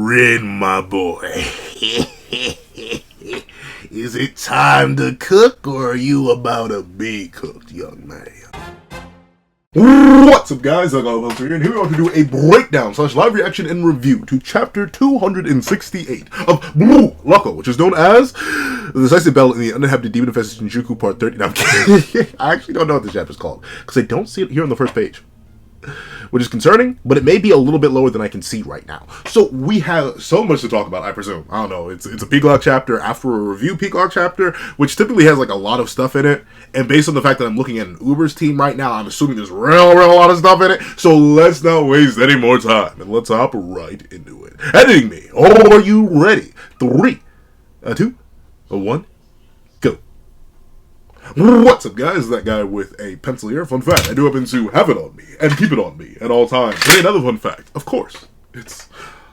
Rin, my boy. Is it time to cook, or are you about to be cooked, young man? What's up, guys? I'm Kaiser here, and here we are to do a breakdown / live reaction and review to chapter 268 of Blue Loco, which is known as The Decisive Battle in the Uninhabited Demon-Infested Shinjuku Part 30. No, I'm kidding. I actually don't know what this chapter is called, because I don't see it here on the first page, which is concerning, but it may be a little bit lower than I can see right now. So we have so much to talk about, I presume. I don't know. It's a Peacock chapter after a review Peacock chapter, which typically has like a lot of stuff in it. And based on the fact that I'm looking at an Uber's team right now, I'm assuming there's real lot of stuff in it. So let's not waste any more time, and let's hop right into it. Editing me, are you ready? 3, 2, 1, go. What's up, guys? That guy with a pencil here. Fun fact, I do happen to have it on me and keep it on me at all times. Hey, another fun fact, of course, it's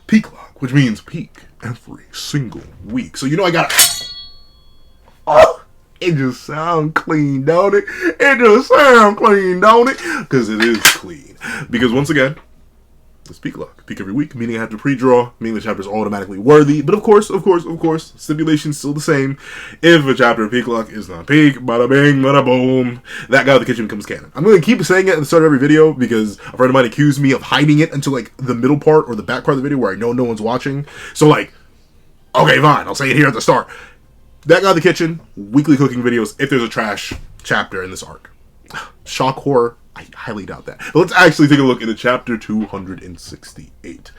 peak-lock, which means peak every single week. So you know I got oh, it just sound clean, don't it? It just sound clean, don't it? Because it is clean. Because once again, it's peak lock. Peak every week, meaning I have to pre-draw, meaning the chapter is automatically worthy. But of course, stipulation's still the same. If a chapter peak lock is not peak, bada bing, bada boom, that guy with the kitchen becomes canon. I'm going to keep saying it at the start of every video because a friend of mine accused me of hiding it until like the middle part or the back part of the video where I know no one's watching. So like, okay, fine, I'll say it here at the start. That guy in the kitchen, weekly cooking videos if there's a trash chapter in this arc. Shock horror, I highly doubt that. But let's actually take a look into chapter 268.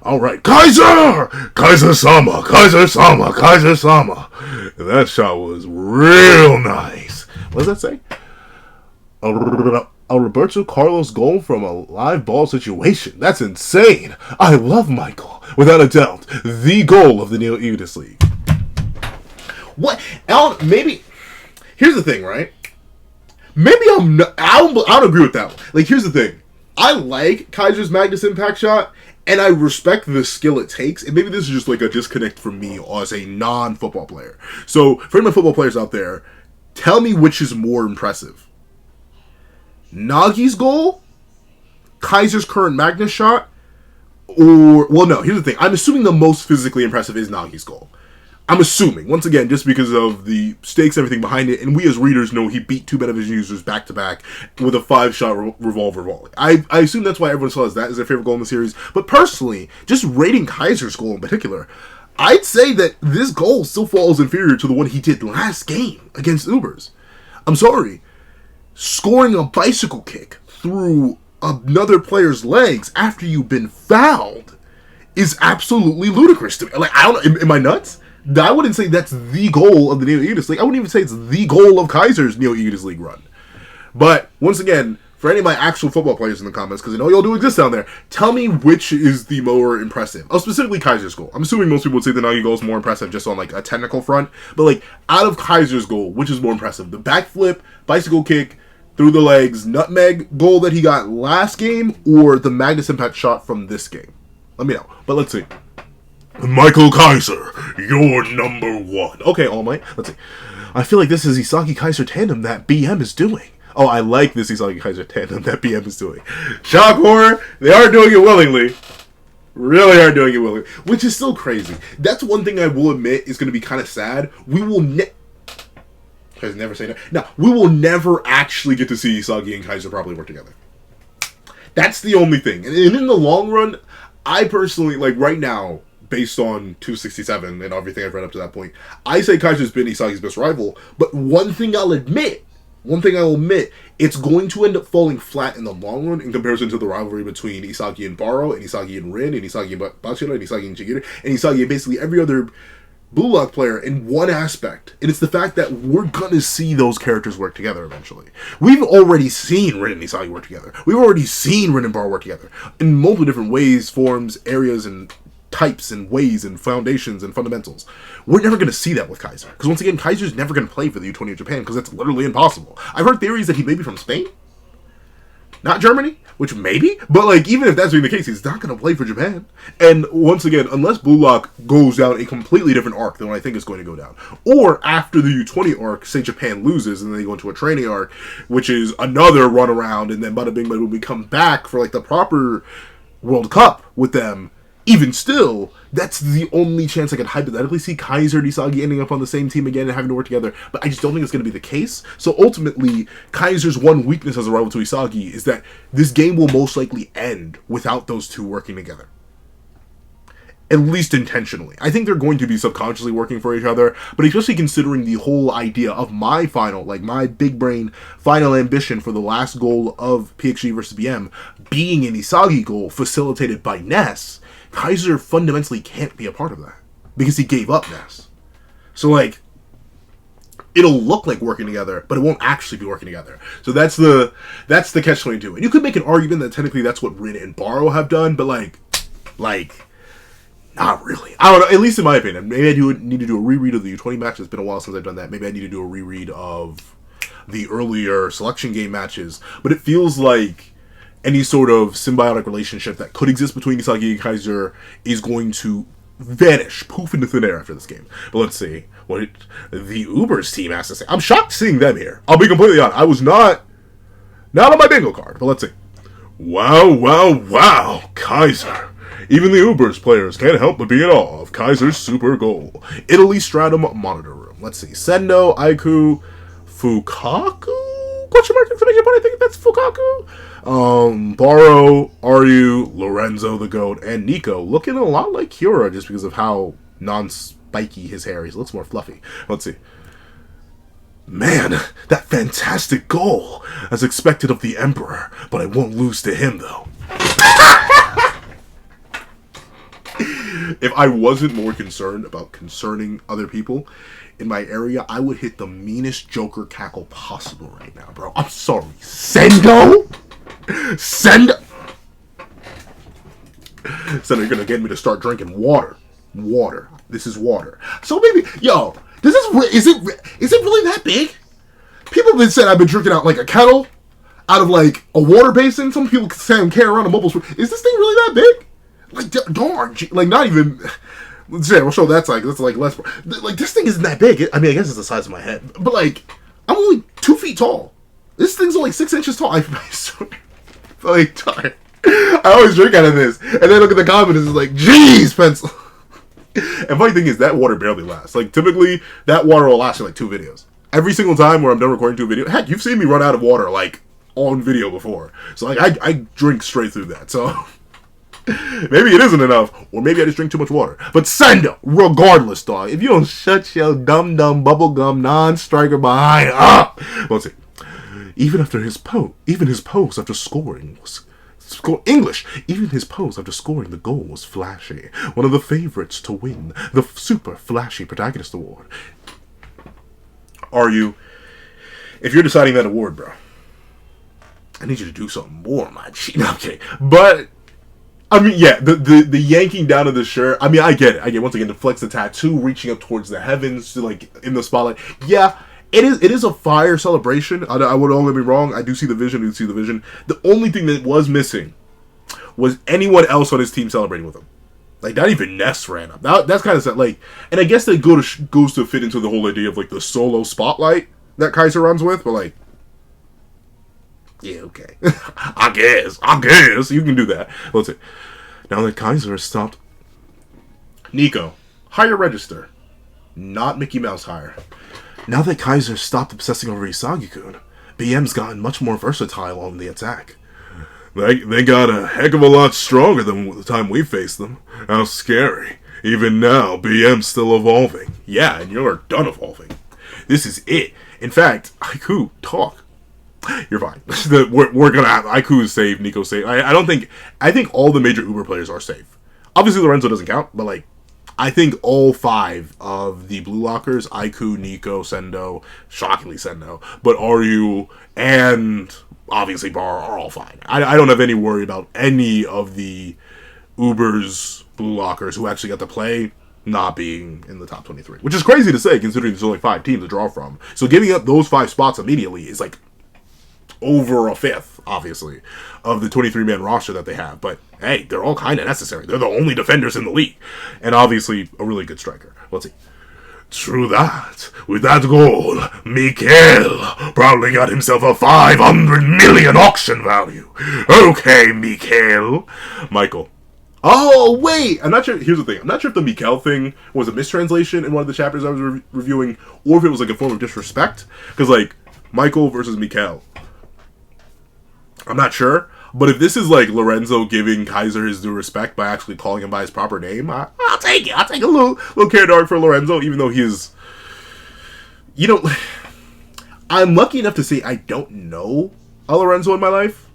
Alright, Kaiser! Kaiser-sama, Kaiser-sama, Kaiser-sama. That shot was real nice. What does that say? A Roberto Carlos goal from a live ball situation. That's insane. I love Michael. Without a doubt, the goal of the Neo Egoist League. What? Alan, maybe... Here's the thing, right? Maybe I don't agree with that one. Like, here's the thing. I like Kaiser's Magnus Impact shot, and I respect the skill it takes, and maybe this is just like a disconnect from me as a non-football player. So, for any of my football players out there, tell me which is more impressive. Nagi's goal? Kaiser's current Magnus shot? Or, well, no, here's the thing. I'm assuming the most physically impressive is Nagi's goal. I'm assuming, once again, just because of the stakes, everything behind it, and we as readers know he beat 2 Benevision users back-to-back with a 5-shot revolver volley. I assume that's why everyone says that is their favorite goal in the series. But personally, just rating Kaiser's goal in particular, I'd say that this goal still falls inferior to the one he did last game against Ubers. I'm sorry. Scoring a bicycle kick through another player's legs after you've been fouled is absolutely ludicrous to me. Like, I don't know, am I nuts? I wouldn't say that's the goal of the Neo Egoist League. I wouldn't even say it's the goal of Kaiser's Neo Egoist League run. But, once again, for any of my actual football players in the comments, because I know y'all do exist down there, tell me which is the more impressive. Oh, specifically Kaiser's goal. I'm assuming most people would say the Nagi goal is more impressive just on, like, a technical front. But, like, out of Kaiser's goal, which is more impressive? The backflip, bicycle kick, through the legs, nutmeg goal that he got last game, or the Magnus Impact shot from this game? Let me know. But let's see. Michael Kaiser, you're number 1. Okay, All Might, let's see. I feel like this is Isagi Kaiser tandem that BM is doing. Oh, I like this Isagi Kaiser tandem that BM is doing. Shock horror, they are doing it willingly. Really are doing it willingly. Which is still crazy. That's one thing I will admit is going to be kind of sad. We will never say that. No, we will never actually get to see Isagi and Kaiser probably work together. That's the only thing. And in the long run, I personally, like right now, based on 267 and everything I've read up to that point, I say Kaiser's been Isagi's best rival, but one thing I'll admit, it's going to end up falling flat in the long run in comparison to the rivalry between Isagi and Baro, and Isagi and Rin, and Isagi and Bachira, and Isagi and Chigiri, and Isagi and basically every other Blue Lock player in one aspect, and it's the fact that we're gonna see those characters work together eventually. We've already seen Rin and Isagi work together. We've already seen Rin and Baro work together in multiple different ways, forms, areas, and types and ways and foundations and fundamentals. We're never going to see that with Kaiser. Because once again, Kaiser's never going to play for the U20 of Japan because that's literally impossible. I've heard theories that he may be from Spain. Not Germany, which maybe. But like, even if that's being the case, he's not going to play for Japan. And once again, unless Blue Lock goes down a completely different arc than what I think is going to go down. Or after the U20 arc, say Japan loses and then they go into a training arc, which is another run around, and then bada bing bada boom, we come back for like the proper World Cup with them. even still, that's the only chance I could hypothetically see Kaiser and Isagi ending up on the same team again and having to work together. But I just don't think it's going to be the case. So ultimately, Kaiser's one weakness as a rival to Isagi is that this game will most likely end without those two working together. At least intentionally. I think they're going to be subconsciously working for each other, but especially considering the whole idea of my final, like my big brain final ambition for the last goal of PXG versus BM being an Isagi goal facilitated by Ness, Kaiser fundamentally can't be a part of that because he gave up Ness. So like, it'll look like working together, but it won't actually be working together. So that's the catch-22. And you could make an argument that technically that's what Rin and Baro have done, but like, not really. I don't know, at least in my opinion. Maybe I need to do a reread of the U20 match. It's been a while since I've done that. Maybe I need to do a reread of the earlier selection game matches. But it feels like any sort of symbiotic relationship that could exist between Isagi and Kaiser is going to vanish, poof into thin air after this game. But let's see what the Ubers team has to say. I'm shocked seeing them here. I'll be completely honest. I was not on my bingo card. But let's see. Wow, Kaiser. Even the Ubers players can't help but be in awe of Kaiser's super goal. Italy Stratum Monitor Room. Let's see. Sendo, Aiku, Fukaku? Question mark, exclamation point, I think that's Fukaku. Baro, Ryu, Lorenzo the Goat, and Nico. Looking a lot like Kyura just because of how non-spiky his hair is. He looks more fluffy. Let's see. Man, that fantastic goal. As expected of the Emperor, but I won't lose to him though. If I wasn't more concerned about concerning other people in my area, I would hit the meanest Joker cackle possible right now, bro. I'm sorry. Sendo, you're gonna get me to start drinking water. This is water. So maybe, yo, is it really that big? People have been saying I've been drinking out like a kettle, out of like a water basin. Some people say I'm carrying around a mobile spoon. Is this thing really that big? Like, darn, like, not even. We'll show that's like less. Like, this thing isn't that big. I mean, I guess it's the size of my head, but like, I'm only 2 feet tall. This thing's only 6 inches tall. I swear. Like, darn. I always drink out of this, and then look at the comments. It's like, jeez, pencil. And funny thing is, that water barely lasts. Like, typically, that water will last you like 2 videos. Every single time where I'm done recording 2 videos. Heck, you've seen me run out of water like on video before. So like, I drink straight through that. So. Maybe it isn't enough, or maybe I just drink too much water. But Sendo, regardless, dog, if you don't shut your dumb bubblegum non-striker behind up, let's see. Even his pose after scoring the goal was flashy. One of the favorites to win the Super Flashy Protagonist Award. If you're deciding that award, bro, I need you to do something more, my G. No, I'm kidding. But I mean, yeah, the yanking down of the shirt. I mean, I get it. Once again, to flex the tattoo, reaching up towards the heavens, to like in the spotlight. Yeah, it is a fire celebration. I would only be wrong. I do see the vision. The only thing that was missing was anyone else on his team celebrating with him. Like, not even Ness ran up. That's kind of sad. Like, and I guess that goes to fit into the whole idea of like the solo spotlight that Kaiser runs with. But like, yeah, okay. I guess. You can do that. Let's see. Now that Kaiser has stopped. Nico, higher register. Not Mickey Mouse higher. Now that Kaiser stopped obsessing over Isagi-kun, BM's gotten much more versatile on the attack. They got a heck of a lot stronger than the time we faced them. How scary. Even now, BM's still evolving. Yeah, and you're done evolving. This is it. In fact, Aiku, talk. You're fine. We're gonna have Aiku is safe, Nico's safe. I think all the major Uber players are safe. Obviously Lorenzo doesn't count, but like I think all 5 of the blue lockers, Aiku, Nico, Sendo, shockingly Sendo, but Ryu and obviously Bar are all fine. I don't have any worry about any of the Uber's blue lockers who actually got to play not being in the top 23. Which is crazy to say considering there's only 5 teams to draw from. So giving up those 5 spots immediately is like over a fifth, obviously, of the 23-man roster that they have. But, hey, they're all kind of necessary. They're the only defenders in the league. And obviously, a really good striker. Let's see. True that. With that goal, Mikael probably got himself a 500 million auction value. Okay, Mikael. Michael, Oh, wait! I'm not sure. Here's the thing. I'm not sure if the Mikkel thing was a mistranslation in one of the chapters I was reviewing, or if it was like a form of disrespect. Because, like, Michael versus Mikkel. I'm not sure. But if this is, like, Lorenzo giving Kaiser his due respect by actually calling him by his proper name, I'll take it. I'll take a little character arc for Lorenzo, even though he is... You know, I'm lucky enough to say I don't know a Lorenzo in my life.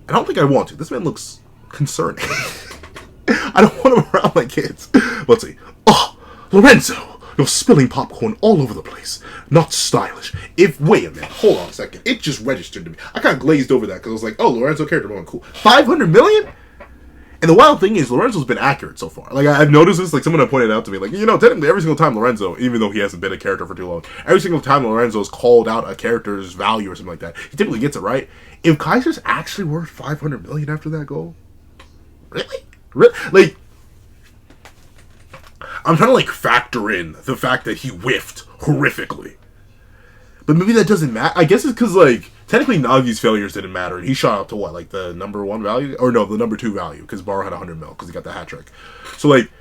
I don't think I want to. This man looks concerning. I don't want him around my kids. Let's see. Oh, Lorenzo, you're spilling popcorn all over the place. Not stylish. Wait a minute. Hold on a second. It just registered to me. I kind of glazed over that because I was like, oh, Lorenzo character moment, cool. 500 million? And the wild thing is, Lorenzo's been accurate so far. Like, I've noticed this, like, someone had pointed out to me, like, you know, technically every single time Lorenzo, even though he hasn't been a character for too long, every single time Lorenzo's called out a character's value or something like that, he typically gets it right. If Kaiser's actually worth 500 million after that goal? Really? Like, I'm trying to, like, factor in the fact that he whiffed horrifically. But maybe that doesn't matter. I guess it's because, like, technically Nagi's failures didn't matter, and he shot up to what, like, the number 1 value? Or no, the number 2 value, because Barrow had 100 mil, because he got the hat trick. So, like,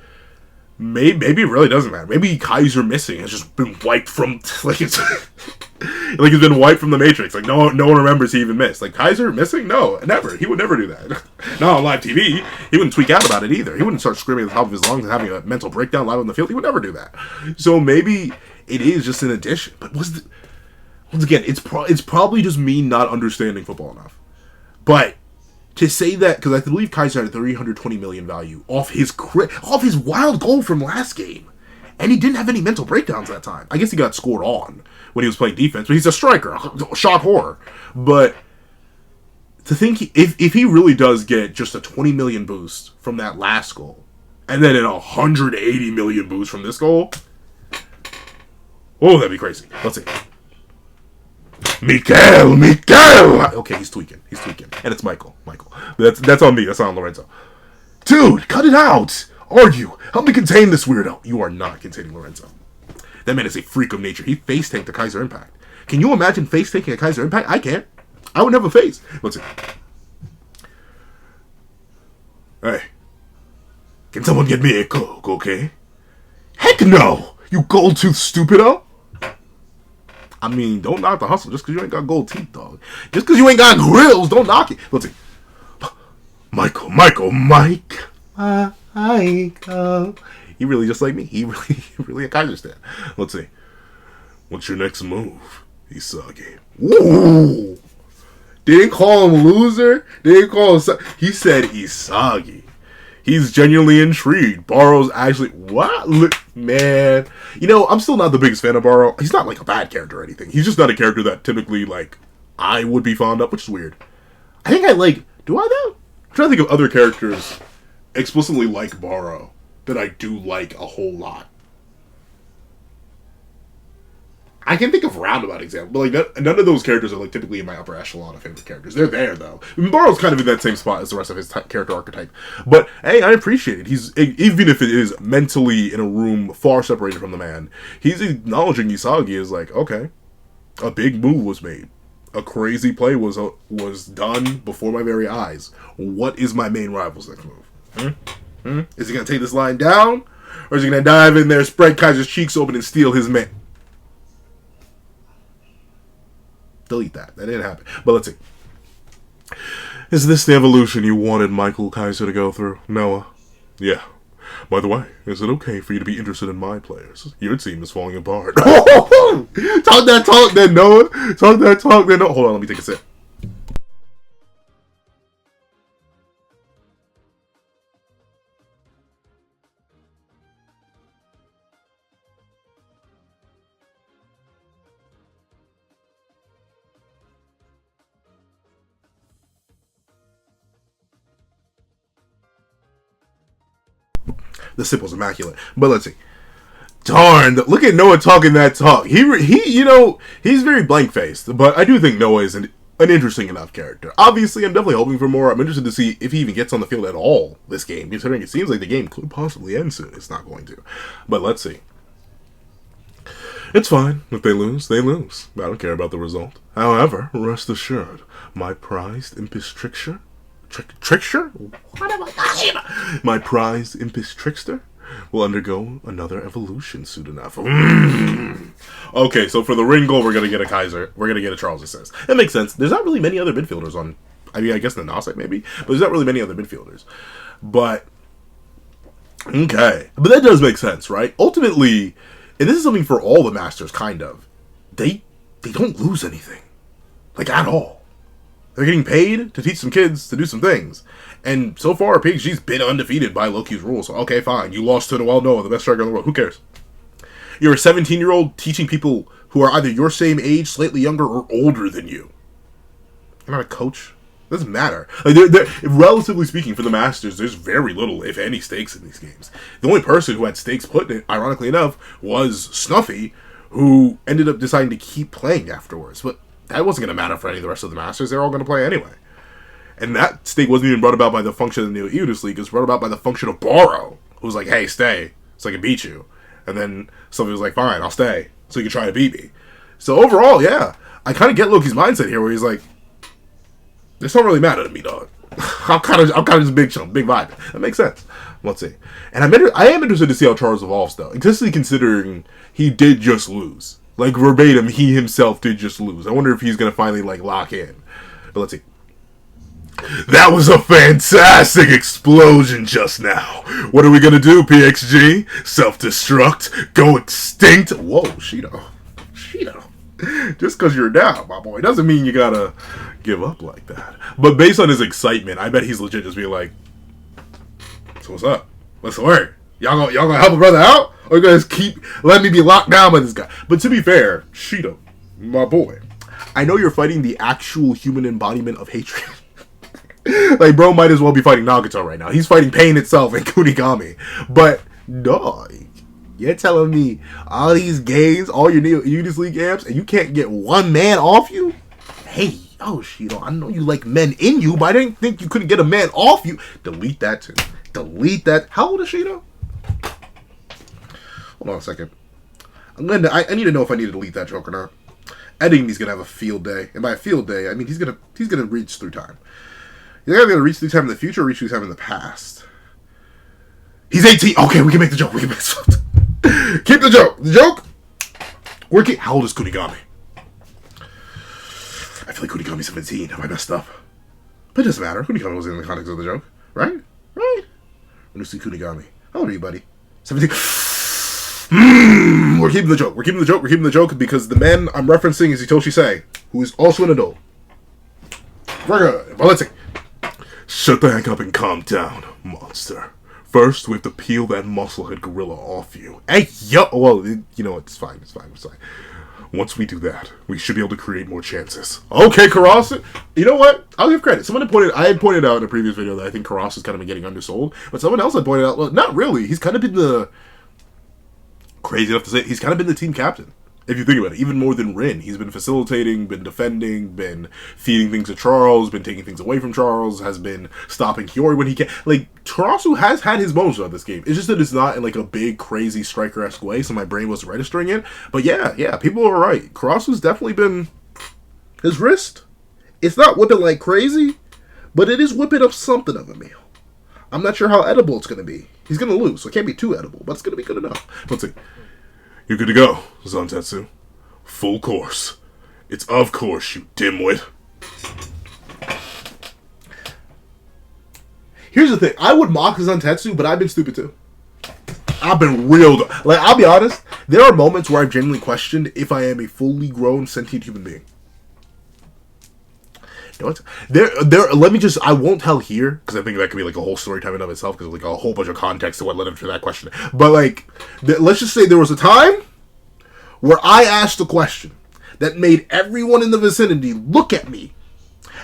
maybe it really doesn't matter. Maybe Kaiser missing has just been wiped from, like, it's... like, he's been wiped from the Matrix. Like, no one remembers he even missed. Like, Kaiser missing? No, never. He would never do that. Not on live TV. He wouldn't tweak out about it either. He wouldn't start screaming at the top of his lungs and having a mental breakdown live on the field. He would never do that. So maybe it is just an addition. But once again, it's probably just me not understanding football enough. But to say that, because I believe Kaiser had a 320 million value off his wild goal from last game. And he didn't have any mental breakdowns that time. I guess he got scored on when he was playing defense, but he's a striker, shot horror. But to think if he really does get just a 20 million boost from that last goal, and then an 180 million boost from this goal, oh, that'd be crazy. Let's see. Mikkel! Okay, he's tweaking. And it's Michael. That's on me. That's not on Lorenzo. Dude, cut it out! Argue! Help me contain this weirdo! You are not containing Lorenzo. That man is a freak of nature. He face tanked the Kaiser Impact. Can you imagine face tanking a Kaiser Impact? I can't. I would never face. Let's see. Hey. Can someone get me a Coke, okay? Heck no! You gold-toothed stupido! I mean, don't knock the hustle just because you ain't got gold teeth, dog. Just because you ain't got grills, don't knock it. Let's see. Michael. He really just like me. He really a Kaiser stan. Let's see. What's your next move? Isagi. Woo! Didn't call him loser. Didn't call him... He said Isagi. He's genuinely intrigued. Barrow's actually... What? Look, man. You know, I'm still not the biggest fan of Barrow. He's not like a bad character or anything. He's just not a character that typically, like, I would be fond of, which is weird. I think I like... Do I though? I'm trying to think of other characters explicitly like Barrow that I do like a whole lot. I can think of roundabout example, but like none of those characters are like typically in my upper echelon of favorite characters. They're there though. I mean, Barrow's kind of in that same spot as the rest of his character archetype. But hey, I appreciate it. He's, even if it is mentally in a room far separated from the man, he's acknowledging Isagi is like, okay, a big move was made. A crazy play was done before my very eyes. What is my main rival's next move? Is he going to take this line down? Or is he going to dive in there, spread Kaiser's cheeks open, and steal his man? Delete that. That didn't happen. But let's see. Is this the evolution you wanted Michael Kaiser to go through? Noah? Yeah. By the way, is it okay for you to be interested in my players? Your team is falling apart. Talk that talk then, Noah. Talk that talk then, Noah. Hold on, let me take a sip. The sip was immaculate. But let's see. Darn, look at Noah talking that talk. He you know, he's very blank-faced, but I do think Noah is an interesting enough character. Obviously, I'm definitely hoping for more. I'm interested to see if he even gets on the field at all this game, considering it seems like the game could possibly end soon. It's not going to. But let's see. It's fine. If they lose, they lose. I don't care about the result. However, rest assured, my prized impish trickster Trickster? What am I? My prized impish trickster will undergo another evolution soon enough. Okay, so for the ring goal, we're gonna get a Kaiser. We're gonna get a Charles Assist. That makes sense. There's not really many other midfielders on. I mean, I guess the Nosek maybe, but there's not really many other midfielders. But okay, but that does make sense, right? Ultimately, and this is something for all the masters, kind of. They don't lose anything, like at all. They're getting paid to teach some kids to do some things. And so far, PXG's been undefeated by Loki's rules. So, okay, fine. You lost to Noel Noah, the best striker in the world. Who cares? You're a 17-year-old teaching people who are either your same age, slightly younger, or older than you. You're not a coach. It doesn't matter. Like, relatively speaking, for the Masters, there's very little, if any, stakes in these games. The only person who had stakes put in it, ironically enough, was Snuffy, who ended up deciding to keep playing afterwards. But that wasn't going to matter for any of the rest of the Masters. They're all going to play anyway. And that stake wasn't even brought about by the function of the new ITOSHI League. It was brought about by the function of Borrow, who was like, hey, stay, so I can beat you. And then somebody was like, fine, I'll stay, so you can try to beat me. So overall, yeah, I kind of get Loki's mindset here, where he's like, this don't really matter to me, dog. I'm kind of just big vibe. That makes sense. Let's see. And I am interested to see how Charles evolves, though, especially considering he did just lose. Like, verbatim, he himself did just lose. I wonder if he's going to finally, like, lock in. But let's see. That was a fantastic explosion just now. What are we going to do, PXG? Self-destruct? Go extinct? Whoa, Shido. Just because you're down, my boy, doesn't mean you got to give up like that. But based on his excitement, I bet he's legit just being like, so what's up? What's the word? Y'all gonna help a brother out? Or you guys keep letting me be locked down by this guy? But to be fair, Shido, my boy, I know you're fighting the actual human embodiment of hatred. Like, bro might as well be fighting Nagato right now. He's fighting pain itself in Kunigami. But, dog, you're telling me all these games, all your Units League amps, and you can't get one man off you? Hey, oh, Shido, I know you like men in you, but I didn't think you couldn't get a man off you. Delete that, too. Delete that. How old is Shido? Hold on a second. I need to know if I need to delete that joke or not. Editing, he's gonna have a field day, and by a field day, I mean he's gonna reach through time. He's either gonna reach through time in the future or reach through time in the past. He's 18. Okay, we can make the joke. Keep the joke. The joke. How old is Kunigami? I feel like Kunigami's 17. Have I messed up? But it doesn't matter. Kunigami wasn't in the context of the joke, right? Right. When you see Kunigami, how old are you, buddy? 17. We're keeping the joke because the man I'm referencing is ITOSHI Sei, who is also an adult. Very good. Well, let's see. Shut the heck up and calm down, monster. First, we have to peel that musclehead gorilla off you. Hey, yo! Well, you know what? It's fine. Once we do that, we should be able to create more chances. Okay, Karasu. You know what? I'll give credit. I had pointed out in a previous video that I think Karasu's kind of been getting undersold, but someone else had pointed out, well, not really. He's kind of been crazy enough to say, he's kind of been the team captain. If you think about it, even more than Rin. He's been facilitating, been defending, been feeding things to Charles, been taking things away from Charles, has been stopping Hiyori when he can. Like, Karasu has had his moments throughout this game. It's just that it's not in, like, a big, crazy, striker-esque way, so my brain wasn't registering it. But yeah, people are right. Karasu's definitely been... His wrist, it's not whipping like crazy, but it is whipping up something of a meal. I'm not sure how edible it's going to be. He's going to lose, so it can't be too edible, but it's going to be good enough. Let's see. You're good to go, Zantetsu. Full course. It's of course, you dimwit. Here's the thing. I would mock Zantetsu, but I've been stupid too. I've been real... Like, I'll be honest. There are moments where I've genuinely questioned if I am a fully grown, sentient human being. You know what? Let me just... I won't tell here, because I think that could be like a whole story time in of itself, because like a whole bunch of context to what led up to that question. But like, let's just say there was a time where I asked a question that made everyone in the vicinity look at me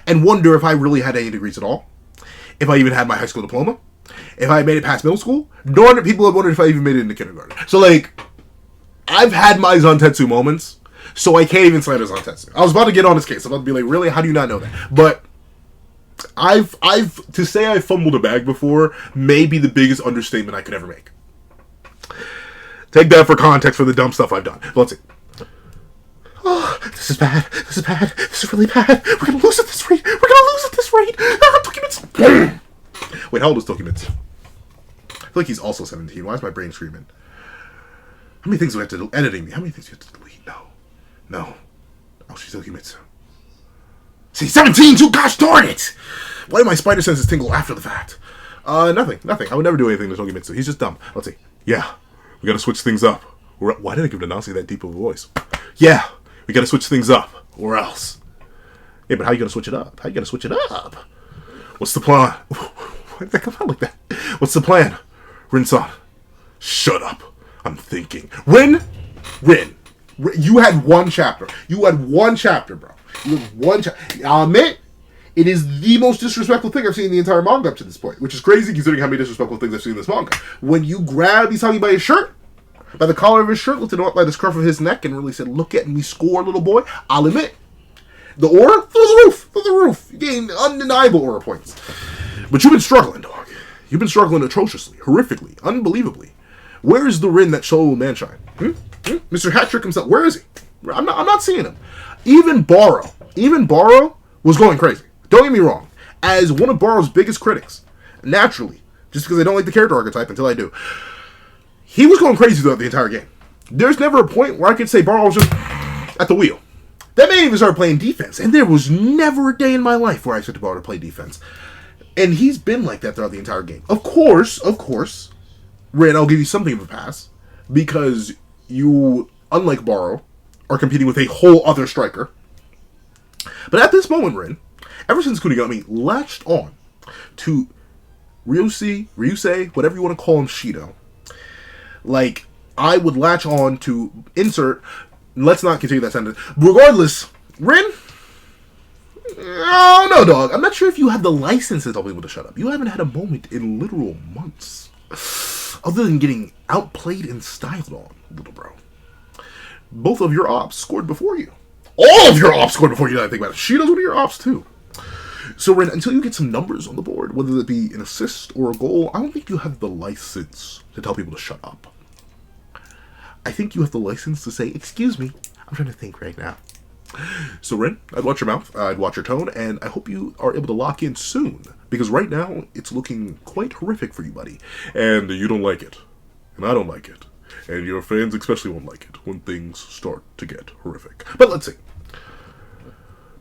and wonder if I really had any degrees at all, if I even had my high school diploma, if I made it past middle school, nor did people have wondered if I even made it into kindergarten. So like, I've had my Zantetsu moments. So I can't even slander Zantetsu. I was about to get on his case. I'm about to be like, really? How do you not know that? But to say I fumbled a bag before may be the biggest understatement I could ever make. Take that for context for the dumb stuff I've done. Let's see. Oh, this is bad. This is really bad. We're gonna lose it this week. afraid. Ah, Tokimitsu. Wait, how old is Tokimitsu? I feel like he's also 17. Why is my brain screaming? How many things do I have to do? Editing me. How many things do you have to delete? No. Oh, she's Tokimitsu. See, 17 too, gosh darn it! Why did my spider senses tingle after the fact? Nothing. I would never do anything to Tokimitsu. He's just dumb. Let's see. Yeah, we gotta switch things up. Why did I give Nanase that deep of a voice? Yeah, we gotta switch things up, or else. Yeah, but how you gonna switch it up? What's the plan? Why did I come out like that? What's the plan? Rin-san, shut up. I'm thinking. Rin, you had one chapter. Bro. You had one chapter. I'll admit, it is the most disrespectful thing I've seen in the entire manga up to this point, which is crazy considering how many disrespectful things I've seen in this manga. When you grab Isagi by his shirt, by the collar of his shirt, lifted him up by the scruff of his neck, and really said, "Look at me score, little boy," I'll admit, the aura, through the roof. You gained undeniable aura points. But you've been struggling, dog. You've been struggling atrociously, horrifically, unbelievably. Where is the Rin that showed manshine? Mr. Hat-Trick himself, where is he? I'm not seeing him. Even Baro was going crazy. Don't get me wrong. As one of Baro's biggest critics, naturally, just because I don't like the character archetype until I do, he was going crazy throughout the entire game. There's never a point where I could say Baro was just at the wheel. That man even started playing defense, and there was never a day in my life where I said to Baro to play defense. And he's been like that throughout the entire game. Of course, Rin, I'll give you something of a pass, because you, unlike Baro, are competing with a whole other striker. But at this moment, Rin, ever since Kunigami latched on to Ryusei, whatever you want to call him, Shido, like, I would latch on to insert, let's not continue that sentence. Regardless, Rin, oh no, dog. I'm not sure if you have the license to tell people to shut up. You haven't had a moment in literal months, other than getting outplayed and styled on, little bro. Both of your ops scored before you. All of your ops scored before you, I think about it. Shido's one of your ops, too. So, Rin, until you get some numbers on the board, whether it be an assist or a goal, I don't think you have the license to tell people to shut up. I think you have the license to say, excuse me, I'm trying to think right now. So, Rin, I'd watch your mouth, I'd watch your tone, and I hope you are able to lock in soon. Because right now, it's looking quite horrific for you, buddy. And you don't like it. And I don't like it. And your fans especially won't like it when things start to get horrific. But let's see.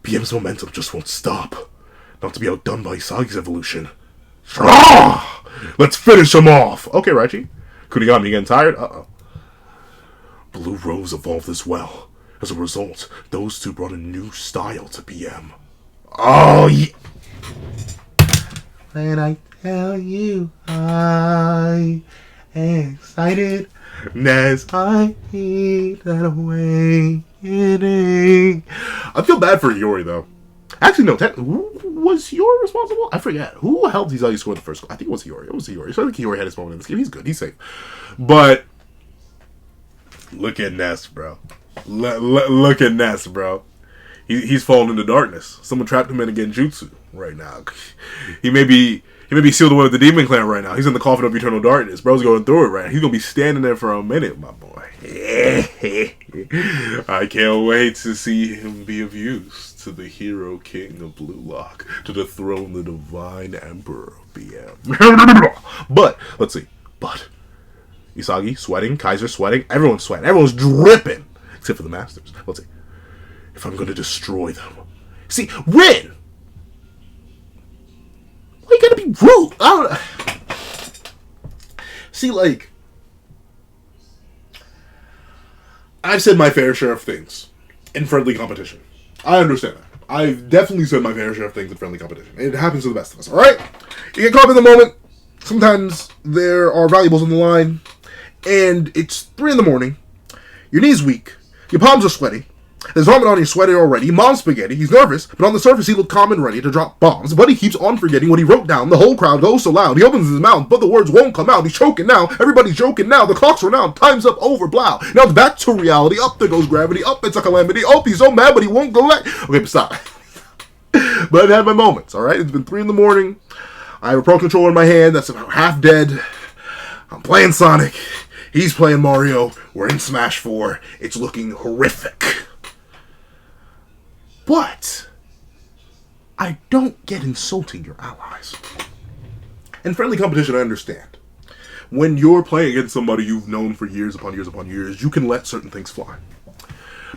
PM's momentum just won't stop. Not to be outdone by Isagi's evolution. Let's finish him off! Okay, Raichi. Kunigami getting tired? Uh-oh. Blue Rose evolved as well. As a result, those two brought a new style to PM. Oh, yeah! When I tell you I am excited as I need that awakening. I feel bad for Iori, though. Actually, no. Was Iori responsible? I forget. Who helped Isagi score the first goal? I think it was Iori. So I think Iori had his moment in this game. He's good. He's safe. But look at Ness, bro. Look at Ness, bro. He's fallen into darkness. Someone trapped him in a genjutsu right now. He may be sealed away with the Demon Clan right now. He's in the coffin of eternal darkness. Bro's going through it right now. He's going to be standing there for a minute, my boy. I can't wait to see him be of use to the hero king of Blue Lock, to dethrone the divine emperor of BM. But, let's see. Isagi sweating, Kaiser sweating, everyone's sweating, everyone's dripping. Except for the masters. Let's see. If I'm going to destroy them. See, Rin! Why you gotta be rude? I don't know. See, like, I've said my fair share of things in friendly competition. I understand that. I've definitely said my fair share of things in friendly competition. It happens to the best of us, alright? You get caught up in the moment. Sometimes there are valuables on the line. And it's 3 a.m. Your knee's weak. Your palms are sweaty. There's vomit on your sweater already. Mom's spaghetti. He's nervous, but on the surface he looked calm and ready to drop bombs. But he keeps on forgetting what he wrote down. The whole crowd goes so loud. He opens his mouth, but the words won't come out. He's choking now. Everybody's joking now. The clock's run out. Time's up over. Blow. Now it's back to reality. Up there goes gravity. Up it's a calamity. Oh, he's so mad, but he won't go back. Okay, but stop. But I've had my moments, alright? It's been 3 a.m. I have a Pro Controller in my hand that's about half dead. I'm playing Sonic. He's playing Mario. We're in Smash 4. It's looking horrific. But I don't get insulting your allies. In friendly competition, I understand. When you're playing against somebody you've known for years upon years upon years, you can let certain things fly.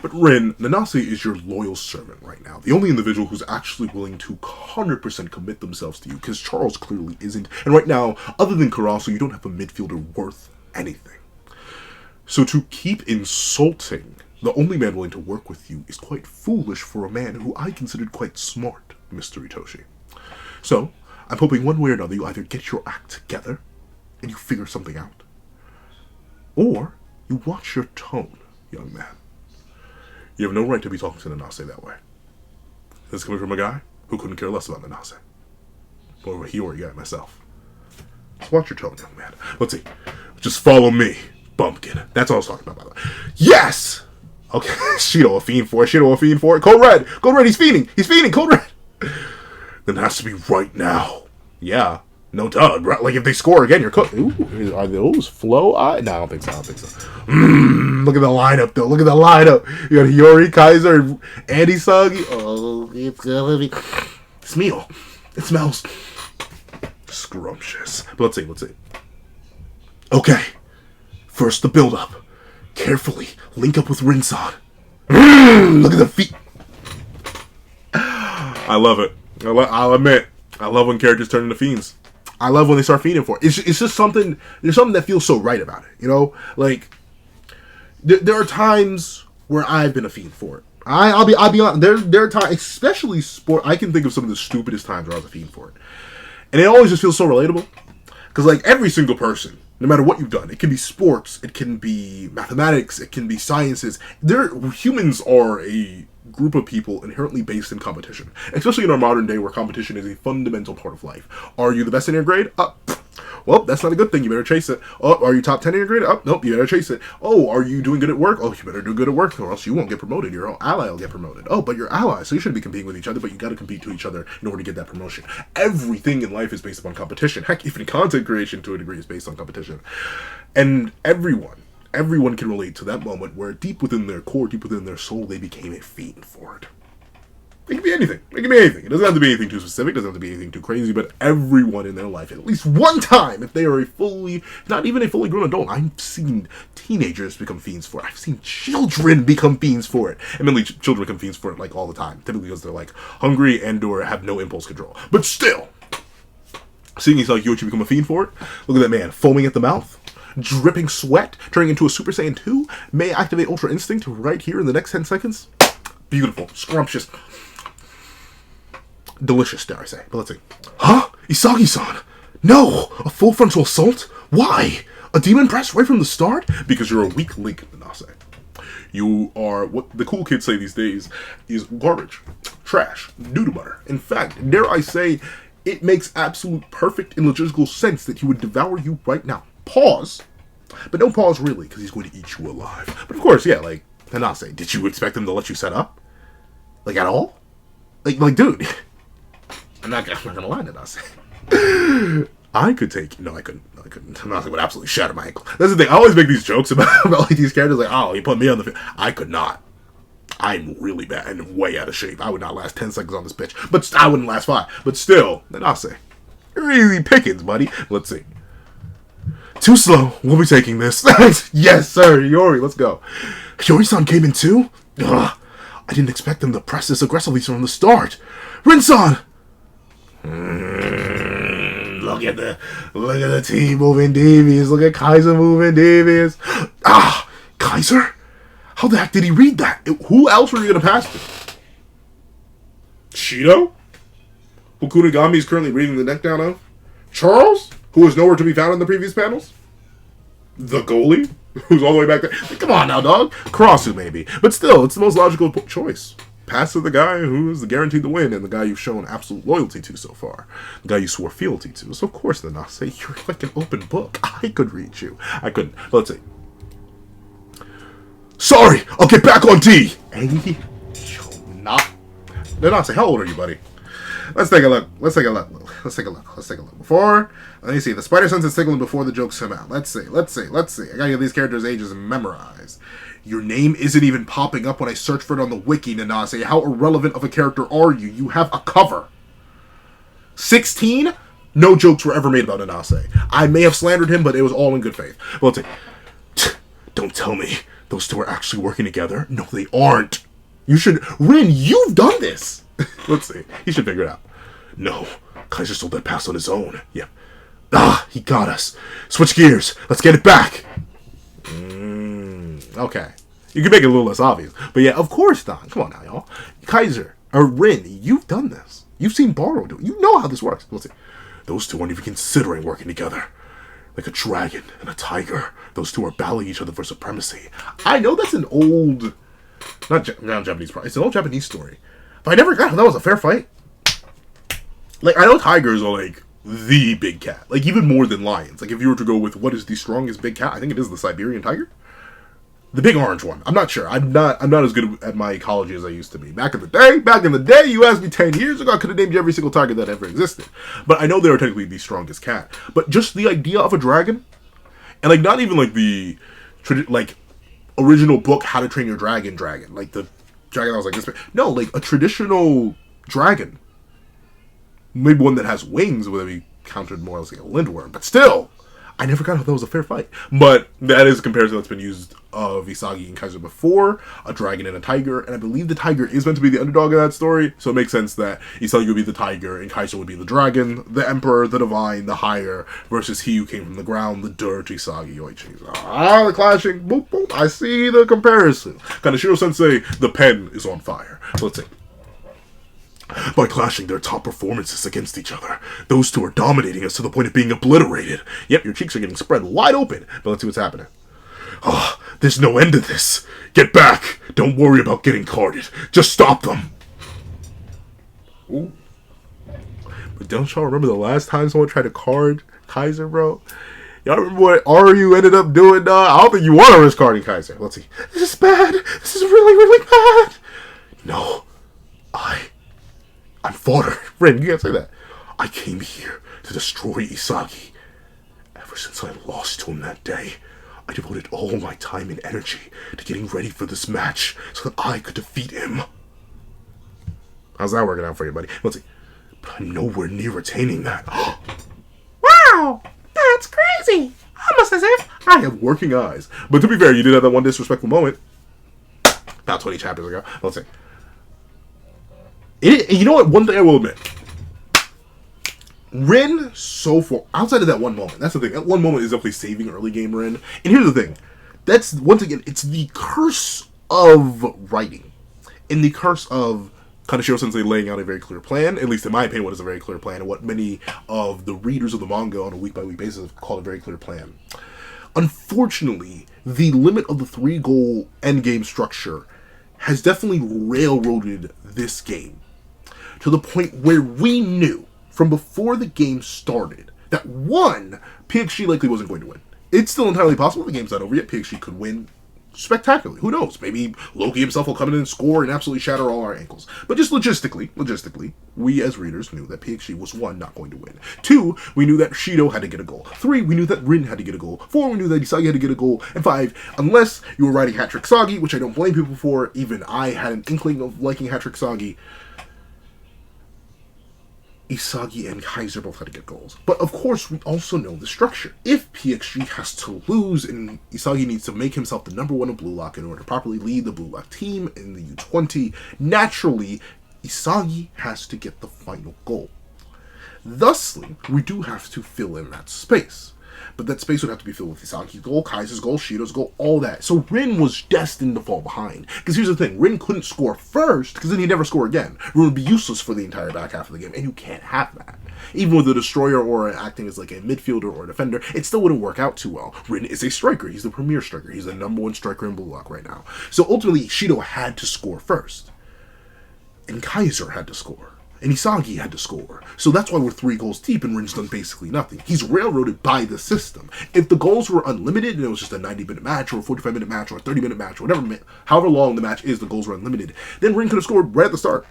But Rin, Nanase is your loyal servant right now. The only individual who's actually willing to 100% commit themselves to you, because Charles clearly isn't. And right now, other than Karasu, you don't have a midfielder worth anything. So to keep insulting the only man willing to work with you is quite foolish for a man who I considered quite smart, Mr. ITOSHI. So, I'm hoping one way or another you either get your act together and you figure something out, or you watch your tone, young man. You have no right to be talking to Nanase that way. This is coming from a guy who couldn't care less about Nanase. Or he or yeah, myself. Just watch your tone, young man. Let's see. Just follow me, bumpkin. That's all I was talking about, by the way. Yes! Okay, Shido a fiend for it. Shido a fiend for it. Code Red! Code Red, he's fiending! He's fiending! Code Red! Then it has to be right now. Yeah. No duh. Right? Like, if they score again, you're cooked. Ooh, are those flow? No, I don't think so. Look at the lineup, though. Look at the lineup. You got Hiyori, Kaiser, Andy Suggy. Oh, it's gonna be... Smell. It smells scrumptious. But let's see. Okay. First, the build-up. Carefully link up with Rinsan. Look at the feet. I love it. I'll admit, I love when characters turn into fiends. I love when they start feeding for it. It's just something. There's something that feels so right about it. You know, like there are times where I've been a fiend for it. I'll be honest. There are times, especially sport. I can think of some of the stupidest times where I was a fiend for it, and it always just feels so relatable. Because like every single person, no matter what you've done, it can be sports, it can be mathematics, it can be sciences. Humans are a group of people inherently based in competition, especially in our modern day where competition is a fundamental part of life. Are you the best in your grade? Well, that's not a good thing. You better chase it. Oh, are you top 10 in your grade? Oh, nope, you better chase it. Oh, are you doing good at work? Oh, you better do good at work or else you won't get promoted. Your ally will get promoted. Oh, but you're allies, so you shouldn't be competing with each other, but you got to compete to each other in order to get that promotion. Everything in life is based upon competition. Heck, even content creation to a degree is based on competition. And everyone can relate to that moment where deep within their core, deep within their soul, they became a fiend for it. It can be anything. It can be anything. It doesn't have to be anything too specific. It doesn't have to be anything too crazy. But everyone in their life, at least one time, if they are not even a fully grown adult, I've seen teenagers become fiends for it. I've seen children become fiends for it. Admittedly, children become fiends for it like all the time. Typically because they're like hungry and or have no impulse control. But still, seeing Yoichi become a fiend for it, look at that man foaming at the mouth, dripping sweat, turning into a Super Saiyan 2, may activate Ultra Instinct right here in the next 10 seconds. Beautiful. Scrumptious. Delicious, dare I say. But let's see. Huh? Isagi-san! No! A full frontal assault? Why? A demon press right from the start? Because you're a weak link, Nanase. You are, what the cool kids say these days, is garbage, trash, doo-doo butter. In fact, dare I say, it makes absolute perfect and logistical sense that he would devour you right now. Pause. But don't pause really, because he's going to eat you alive. But of course, yeah, like, Nanase, did you expect him to let you set up? Like, at all? Like, dude... I'm not gonna lie to Nanase. I could take... No, I couldn't. Nanase would absolutely shatter my ankle. That's the thing. I always make these jokes about like these characters. Like, oh, you put me on the field. I could not. I'm really bad and way out of shape. I would not last 10 seconds on this pitch. But I wouldn't last 5. But still, Nanase, you're easy pickings, buddy. Let's see. Too slow. We'll be taking this. Yes, sir. Yori, let's go. Yori-san came in too? Ugh. I didn't expect them to press this aggressively from the start. Rin-san! Look at the team moving devious. Look at Kaiser moving devious. Ah, Kaiser? How the heck did he read that? Who else were you going to pass to? Shido? Who Kunigami is currently reading the neck down of? Charles? Who was nowhere to be found in the previous panels? The goalie? Who's all the way back there? Like, come on now, dog. Karasu, maybe. But still, it's the most logical choice. Pass to the guy who is guaranteed to win and the guy you've shown absolute loyalty to so far. The guy you swore fealty to. So, of course, Nanase, you're like an open book. I could read you. I couldn't. Let's see. Sorry! I'll get back on D! Angry? Nanase, how old are you, buddy? Let's take a look. Before, let me see. The spider sense is signaling before the jokes come out. Let's see. I gotta get these characters' ages memorized. Your name isn't even popping up when I search for it on the wiki, Nanase. How irrelevant of a character are you? You have a cover. 16? No jokes were ever made about Inase. I may have slandered him, but it was all in good faith. Well, don't tell me those two are actually working together. No, they aren't. You should... Rin, you've done this. Let's see. He should figure it out. No, Kaiser stole that pass on his own. Yep. Ah, he got us. Switch gears. Let's get it back. Okay. You can make it a little less obvious. But yeah, of course, Don. Come on now, y'all. Kaiser, or Rin, you've done this. You've seen Baro do it. You know how this works. Let's see. Those two aren't even considering working together. Like a dragon and a tiger. Those two are battling each other for supremacy. I know that's an old... Not Japanese, it's an old Japanese story. But I never got how that was a fair fight. Like, I know tigers are, like, the big cat. Like, even more than lions. Like, if you were to go with what is the strongest big cat, I think it is the Siberian tiger. The big orange one. I'm not sure. I'm not as good at my ecology as I used to be. Back in the day, you asked me 10 years ago, I could have named you every single tiger that ever existed. But I know they are technically the strongest cat. But just the idea of a dragon, and, like, not even, like, the, like, original book, How to Train Your Dragon. Like, the dragon that was like this. No, like, a traditional dragon. Maybe one that has wings would be counted more as like a lindworm. But still, I never got how that was a fair fight. But that is a comparison that's been used of Isagi and Kaiser before. A dragon and a tiger. And I believe the tiger is meant to be the underdog in that story. So it makes sense that Isagi would be the tiger and Kaiser would be the dragon, the emperor, the divine, the higher, versus he who came from the ground, the dirt, Isagi, Oichi. Ah, the clashing. Boop, boop. I see the comparison. Kaneshiro Sensei, the pen is on fire. So let's see. By clashing their top performances against each other, those two are dominating us to the point of being obliterated. Yep, your cheeks are getting spread wide open. But let's see what's happening. Oh, there's no end to this. Get back. Don't worry about getting carded. Just stop them. Ooh. But don't y'all remember the last time someone tried to card Kaiser, bro? Y'all remember what Ryu ended up doing, dog? I don't think you want to risk carding Kaiser. Let's see. This is bad. This is really, really bad. No. I'm fodder. Rin, you can't say that. I came here to destroy Isagi. Ever since I lost to him that day, I devoted all my time and energy to getting ready for this match so that I could defeat him. How's that working out for you, buddy? Let's see. But I'm nowhere near attaining that. Wow! That's crazy! Almost as if I have working eyes. But to be fair, you did have that one disrespectful moment. About 20 chapters ago. Let's see. You know what? One thing I will admit. Rin, so far, outside of that one moment, that's the thing. That one moment is definitely saving early game Rin. And here's the thing. That's, once again, it's the curse of writing. And the curse of Kaneshiro Sensei laying out a very clear plan, at least in my opinion, what is a very clear plan, and what many of the readers of the manga on a week-by-week basis have called a very clear plan. Unfortunately, the limit of the 3-goal endgame structure has definitely railroaded this game to the point where we knew from before the game started that one, PXG likely wasn't going to win. It's still entirely possible the game's not over yet. PXG could win spectacularly. Who knows? Maybe Loki himself will come in and score and absolutely shatter all our ankles. But just logistically, we as readers knew that PXG was 1, not going to win. 2, we knew that Shido had to get a goal. 3, we knew that Rin had to get a goal. 4, we knew that Isagi had to get a goal. And 5, unless you were writing Hat-Trick Sagi, which I don't blame people for, even I had an inkling of liking Hat-Trick Sagi, Isagi and Kaiser both had to get goals. But of course, we also know the structure. If PXG has to lose and Isagi needs to make himself the number 1 of Blue Lock in order to properly lead the Blue Lock team in the U20, naturally, Isagi has to get the final goal. Thusly, we do have to fill in that space. But that space would have to be filled with Isagi's goal, Kaiser's goal, Shido's goal, all that. So Rin was destined to fall behind. Because here's the thing, Rin couldn't score first, because then he'd never score again. Rin would be useless for the entire back half of the game, and you can't have that. Even with a destroyer or acting as like a midfielder or a defender, it still wouldn't work out too well. Rin is a striker. He's the premier striker. He's the number 1 striker in Blue Lock right now. So ultimately, Shido had to score first. And Kaiser had to score. And Isagi had to score. So that's why we're 3 goals deep and Rin's done basically nothing. He's railroaded by the system. If the goals were unlimited and it was just a 90-minute match or a 45-minute match or a 30-minute match or whatever, however long the match is, the goals were unlimited, then Rin could have scored right at the start.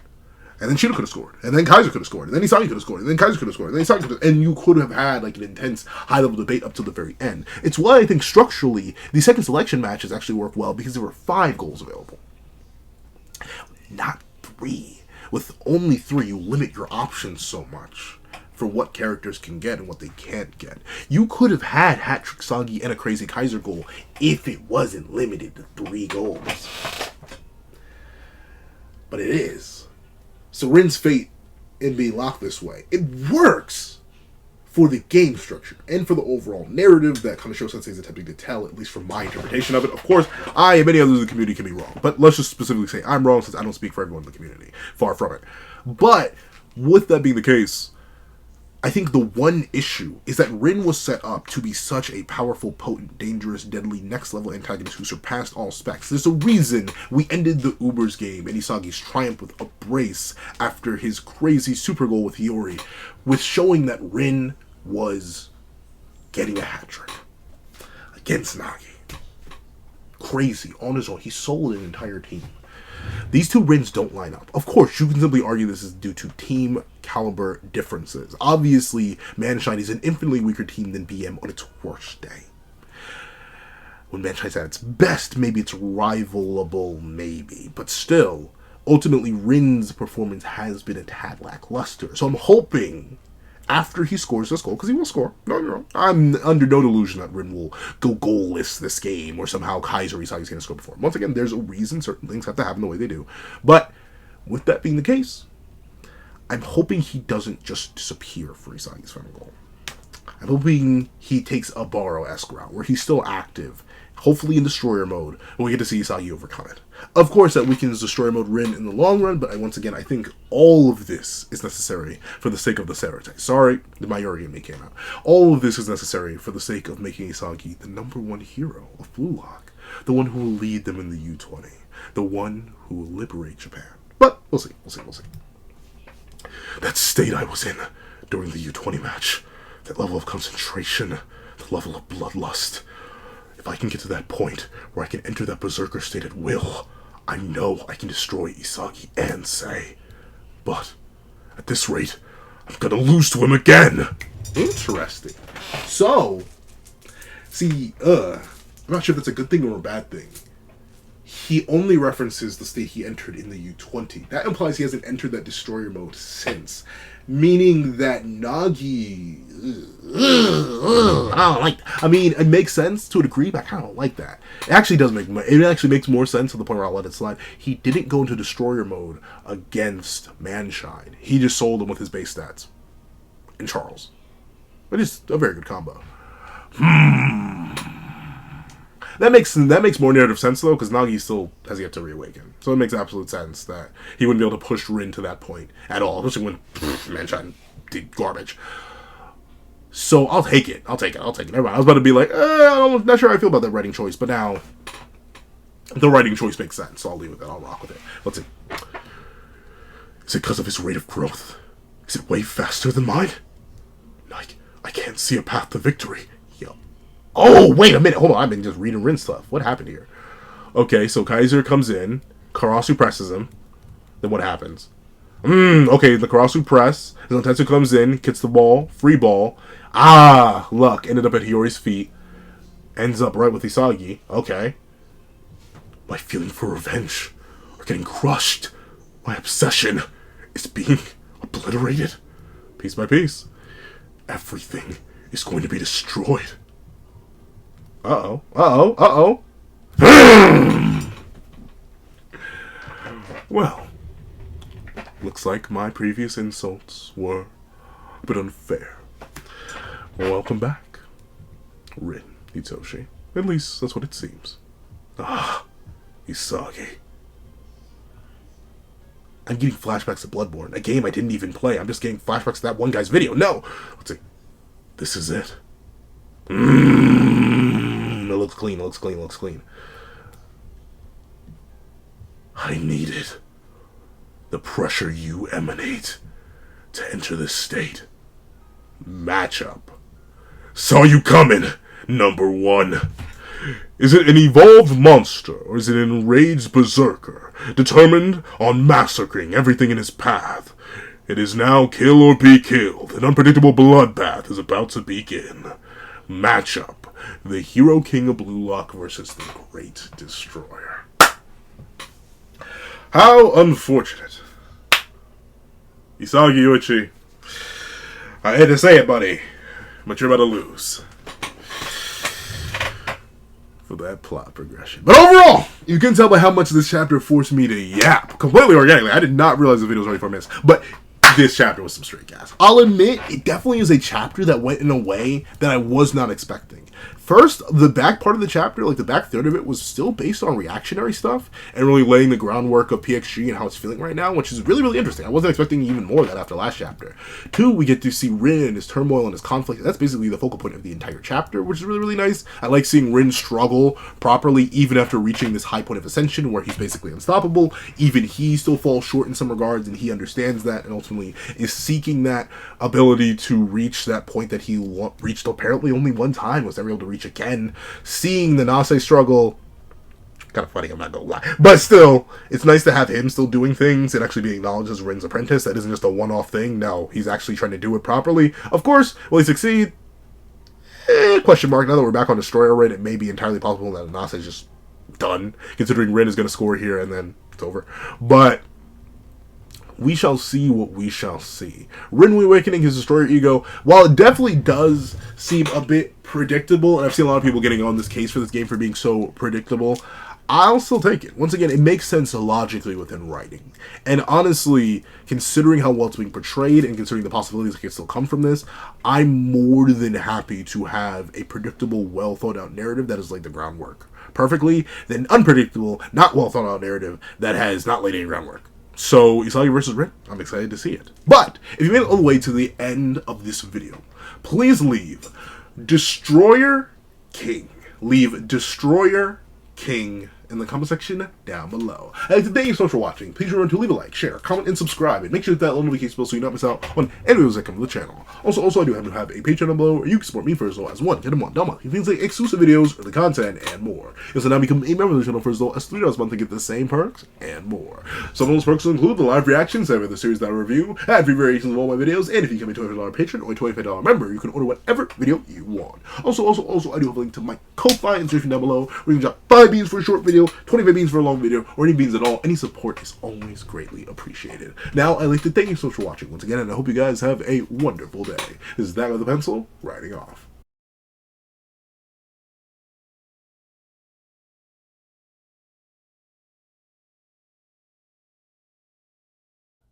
And then Shido could have scored. And then Kaiser could have scored. And then Isagi could have scored. And then Kaiser could have scored. And then Isagi could have... And you could have had like an intense high-level debate up to the very end. It's why I think structurally, the second selection matches actually work well because there were 5 goals available. Not 3. With only 3, you limit your options so much. for what characters can get and what they can't get. You could have had Hat-Trick Sagi and a Crazy Kaiser goal if it wasn't limited to 3 goals. But it is. So Rin's fate in being locked this way, it works for the game structure and for the overall narrative that Kaneshiro Sensei is attempting to tell, at least from my interpretation of it. Of course, I and many others in the community can be wrong, but let's just specifically say I'm wrong since I don't speak for everyone in the community. Far from it. But with that being the case, I think the one issue is that Rin was set up to be such a powerful, potent, dangerous, deadly, next-level antagonist who surpassed all specs. There's a reason we ended the Uber's game and Isagi's triumph with a brace after his crazy super goal with Hiyori, with showing that Rin was getting a hat-trick against Nagi. Crazy, on his own. He sold an entire team. These two Rins don't line up. Of course, you can simply argue this is due to team caliber differences. Obviously, Manshine is an infinitely weaker team than BM on its worst day. When Manshine's at its best, maybe it's rivalable, maybe. But still, ultimately, Rin's performance has been a tad lackluster. So I'm hoping, after he scores this goal, because he will score, no, you're wrong. I'm under no delusion that Rin will go goalless this game, or somehow Kaiser Isagi's going to score before him. Once again, there's a reason certain things have to happen the way they do. But, with that being the case, I'm hoping he doesn't just disappear for Isagi's final goal. I'm hoping he takes a Baro-esque route, where he's still active, hopefully in Destroyer mode, and we get to see Isagi overcome it. Of course, that weakens Destroyer mode Rin in the long run, but once again, I think all of this is necessary for the sake of the Serete. Sorry, the Mayuri in me came out. All of this is necessary for the sake of making Isagi the #1 hero of Blue Lock, the one who will lead them in the U-20, the one who will liberate Japan. But, we'll see. That state I was in during the U-20 match, that level of concentration, the level of bloodlust, if I can get to that point where I can enter that berserker state at will, I know I can destroy Isagi and Sei. But, at this rate, I'm gonna lose to him again! Interesting. So, see, I'm not sure if that's a good thing or a bad thing. He only references the state he entered in the U-20. That implies he hasn't entered that destroyer mode since. Meaning that Nagi... I don't like that. I mean, it makes sense to a degree, but I kind of don't like that. It actually does make... It actually makes more sense to the point where I'll let it slide. He didn't go into destroyer mode against Manshine. He just sold him with his base stats. And Charles. It is a very good combo. That makes more narrative sense, though, because Nagi still has yet to reawaken. So it makes absolute sense that he wouldn't be able to push Rin to that point at all, especially when Manshine did garbage. So I'll take it. Never mind. I was about to be like, I'm not sure how I feel about that writing choice, but now the writing choice makes sense, so I'll leave it there. I'll rock with it. Let's see. Is it because of his rate of growth? Is it way faster than mine? I can't see a path to victory. Oh, wait a minute. Hold on. I've been just reading Rin stuff. What happened here? Okay, so Kaiser comes in. Karasu presses him. Then what happens? Okay, the Karasu press. Zantetsu comes in, gets the ball. Free ball. Luck. Ended up at Hiyori's feet. Ends up right with Isagi. Okay. My feeling for revenge are getting crushed. My obsession is being obliterated. Piece by piece. Everything is going to be destroyed. Uh-oh. Well, looks like my previous insults were a bit unfair. Welcome back, Rin ITOSHI. At least that's what it seems. Isagi. I'm getting flashbacks to Bloodborne, a game I didn't even play. I'm just getting flashbacks to that one guy's video. No! Let's see. This is it. It looks clean. I needed the pressure you emanate to enter this state. Matchup. Saw you coming, #1. Is it an evolved monster, or is it an enraged berserker, determined on massacring everything in his path? It is now kill or be killed. An unpredictable bloodbath is about to begin. Matchup. The Hero King of Blue Lock versus the Great Destroyer. How unfortunate. Isagi Uchi. I hate to say it, buddy, but you're about to lose for that plot progression. But overall, you can tell by how much this chapter forced me to yap completely organically. I did not realize the video was only 4 minutes, but this chapter was some straight gas. I'll admit, it definitely is a chapter that went in a way that I was not expecting. First, the back part of the chapter, like the back third of it, was still based on reactionary stuff and really laying the groundwork of PXG and how it's feeling right now, which is really, really interesting. I wasn't expecting even more of that after last chapter. 2, we get to see Rin and his turmoil and his conflict. That's basically the focal point of the entire chapter, which is really, really nice. I like seeing Rin struggle properly, even after reaching this high point of ascension where he's basically unstoppable. Even he still falls short in some regards, and he understands that and ultimately is seeking that ability to reach that point that he reached apparently only one time, was never able to reach again. Seeing the Nase struggle, kind of funny, I'm not gonna lie, but still, it's nice to have him still doing things and actually being acknowledged as Rin's apprentice. That isn't just a one-off thing. No, he's actually trying to do it properly. Of course, will he succeed? Question mark. Now that we're back on Destroyer Rin, it may be entirely possible that Nase is just done, considering Rin is going to score here and then it's over. But we shall see what we shall see. Rin reawakening his destroyer ego, while it definitely does seem a bit predictable, and I've seen a lot of people getting on this case for this game for being so predictable, I'll still take it. Once again, it makes sense logically within writing. And honestly, considering how well it's being portrayed and considering the possibilities that can still come from this, I'm more than happy to have a predictable, well thought out narrative that is like the groundwork perfectly, than unpredictable, not well thought out narrative that has not laid any groundwork. So, Isagi versus Rin, I'm excited to see it. But, if you made it all the way to the end of this video, please leave Destroyer King. Leave Destroyer King in the comment section down below. And thank you so much for watching. Please remember to leave a like, share, comment, and subscribe. And make sure to hit that little notification bell so you don't miss out on any videos that come to the channel. Also, I do have a Patreon down below where you can support me for as low as $1 month. Things like exclusive videos, early content, and more. You'll also now become a member of the channel for as low as $3 a month to get the same perks and more. Some of those perks will include the live reactions every other series that I review, ad-free variations of all my videos, and if you become a $25 patron or a $25 member, you can order whatever video you want. Also, I do have a link to my Ko-Fi and description down below where you can drop 5 beans for a short video, 25 beans for a long video, or any beans at all. Any support is always greatly appreciated. Now, I'd like to thank you so much for watching once again, and I hope you guys have a wonderful day. This is That with a Pencil, writing off.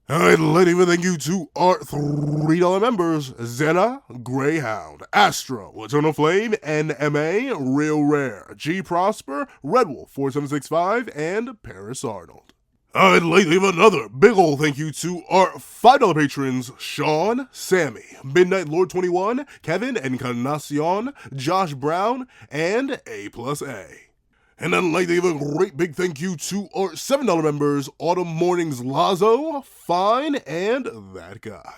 I'd like to even thank you to our $3 members, Zena, Greyhound, Astro, Eternal Flame, NMA, Real Rare, G Prosper, Red Wolf 4765, and Paris Arnold. I'd like to give another big ol' thank you to our $5 patrons, Sean, Sammy, Midnight Lord 21, Kevin, Encarnacion, Josh Brown, and A+A. And I'd like to give a great big thank you to our $7 members, Autumn Mornings Lazo, Fine, and That Guy.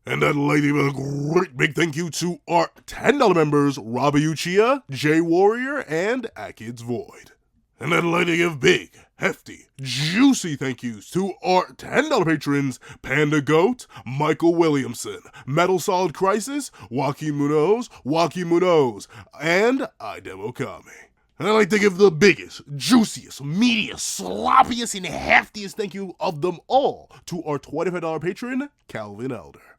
And I'd like to give a great big thank you to our $10 members, Robbie Uchiha, Jay Warrior, and Akid's Void. And I'd like to give big, hefty, juicy thank yous to our $10 patrons, Panda Goat, Michael Williamson, Metal Solid Crisis, Joaquin Munoz, and Idem Okami. And I'd like to give the biggest, juiciest, meatiest, sloppiest, and heftiest thank you of them all to our $25 patron, Calvin Elder.